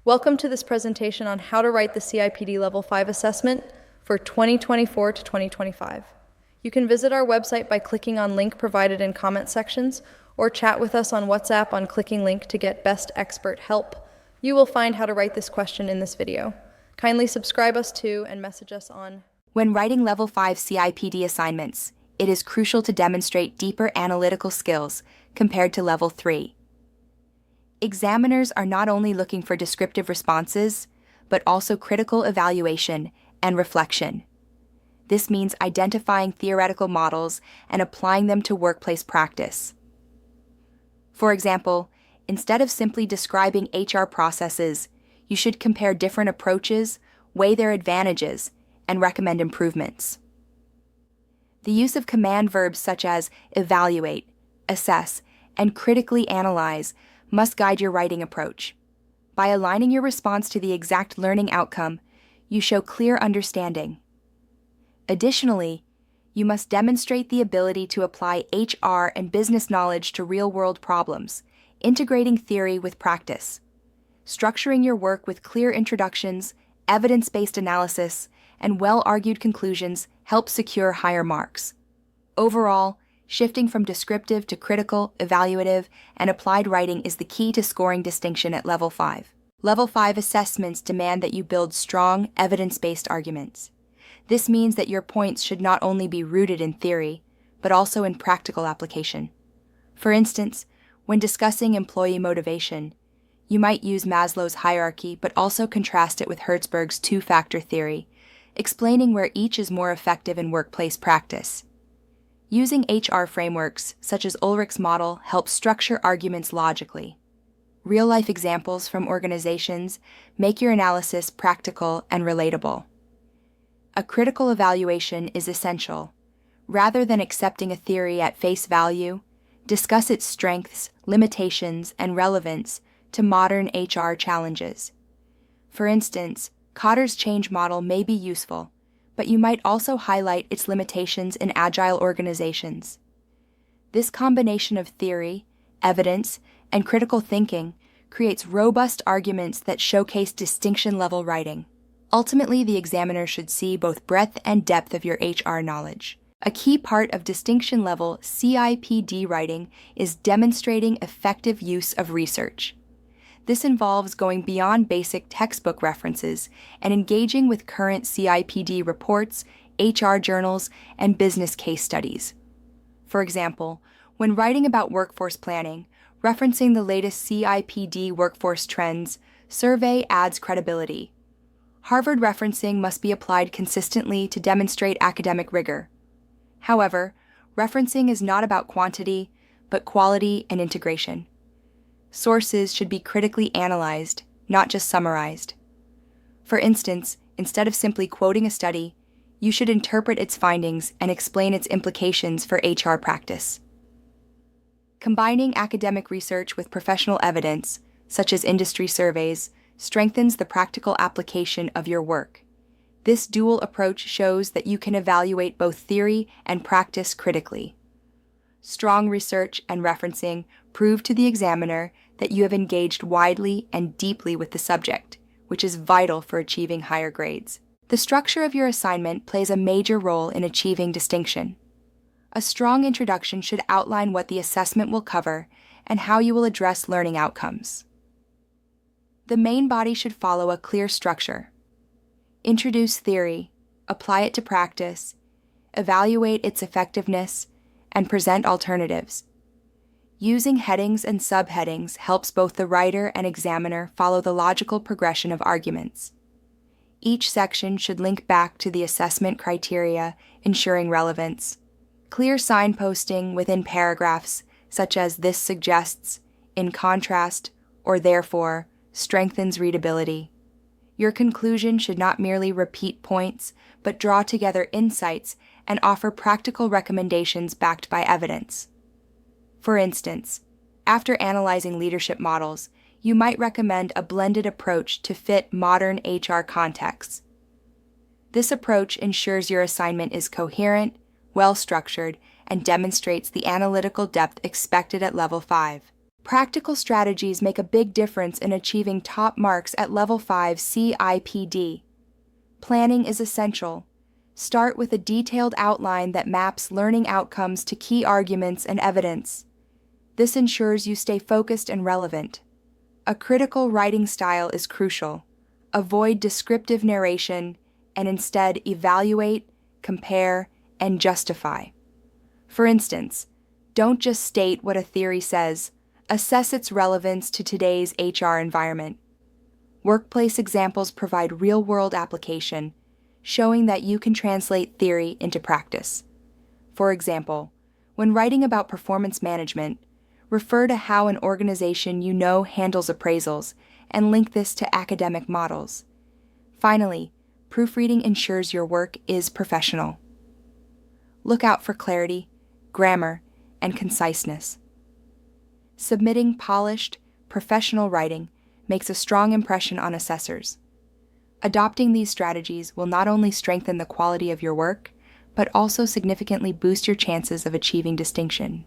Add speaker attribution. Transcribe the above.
Speaker 1: Welcome to this presentation on how to write the CIPD Level 5 assessment for 2024 to 2025. You can visit our website by clicking on link provided in comment sections or chat with us on WhatsApp on clicking link to get best expert help. You will find how to write this question in this video. Kindly subscribe us to and message us on.
Speaker 2: When writing Level 5 CIPD assignments, it is crucial to demonstrate deeper analytical skills compared to Level 3. Examiners are not only looking for descriptive responses, but also critical evaluation and reflection. This means identifying theoretical models and applying them to workplace practice. For example, instead of simply describing HR processes, you should compare different approaches, weigh their advantages, and recommend improvements. The use of command verbs such as evaluate, assess, and critically analyze must guide your writing approach. By aligning your response to the exact learning outcome, you show clear understanding. Additionally, you must demonstrate the ability to apply HR and business knowledge to real-world problems, integrating theory with practice. Structuring your work with clear introductions, evidence-based analysis, and well-argued conclusions helps secure higher marks. Overall, shifting from descriptive to critical, evaluative, and applied writing is the key to scoring distinction at Level 5. Level 5 assessments demand that you build strong, evidence-based arguments. This means that your points should not only be rooted in theory, but also in practical application. For instance, when discussing employee motivation, you might use Maslow's hierarchy but also contrast it with Herzberg's two-factor theory, explaining where each is more effective in workplace practice. Using HR frameworks, such as Ulrich's model, helps structure arguments logically. Real-life examples from organizations make your analysis practical and relatable. A critical evaluation is essential. Rather than accepting a theory at face value, discuss its strengths, limitations, and relevance to modern HR challenges. For instance, Kotter's change model may be useful, but you might also highlight its limitations in agile organizations. This combination of theory, evidence, and critical thinking creates robust arguments that showcase distinction-level writing. Ultimately, the examiner should see both breadth and depth of your HR knowledge. A key part of distinction-level CIPD writing is demonstrating effective use of research. This involves going beyond basic textbook references and engaging with current CIPD reports, HR journals, and business case studies. For example, when writing about workforce planning, referencing the latest CIPD workforce trends survey adds credibility. Harvard referencing must be applied consistently to demonstrate academic rigor. However, referencing is not about quantity, but quality and integration. Sources should be critically analyzed, not just summarized. For instance, instead of simply quoting a study, you should interpret its findings and explain its implications for HR practice. Combining academic research with professional evidence, such as industry surveys, strengthens the practical application of your work. This dual approach shows that you can evaluate both theory and practice critically. Strong research and referencing prove to the examiner that you have engaged widely and deeply with the subject, which is vital for achieving higher grades. The structure of your assignment plays a major role in achieving distinction. A strong introduction should outline what the assessment will cover and how you will address learning outcomes. The main body should follow a clear structure. Introduce theory, apply it to practice, evaluate its effectiveness, and present alternatives. Using headings and subheadings helps both the writer and examiner follow the logical progression of arguments. Each section should link back to the assessment criteria, ensuring relevance. Clear signposting within paragraphs, such as "this suggests," "in contrast," or "therefore," strengthens readability. Your conclusion should not merely repeat points, but draw together insights and offer practical recommendations backed by evidence. For instance, after analyzing leadership models, you might recommend a blended approach to fit modern HR contexts. This approach ensures your assignment is coherent, well-structured, and demonstrates the analytical depth expected at Level 5. Practical strategies make a big difference in achieving top marks at Level 5 CIPD. Planning is essential. Start with a detailed outline that maps learning outcomes to key arguments and evidence. This ensures you stay focused and relevant. A critical writing style is crucial. Avoid descriptive narration and instead evaluate, compare, and justify. For instance, don't just state what a theory says, assess its relevance to today's HR environment. Workplace examples provide real-world application, showing that you can translate theory into practice. For example, when writing about performance management, refer to how an organization you know handles appraisals and link this to academic models. Finally, proofreading ensures your work is professional. Look out for clarity, grammar, and conciseness. Submitting polished, professional writing makes a strong impression on assessors. Adopting these strategies will not only strengthen the quality of your work, but also significantly boost your chances of achieving distinction.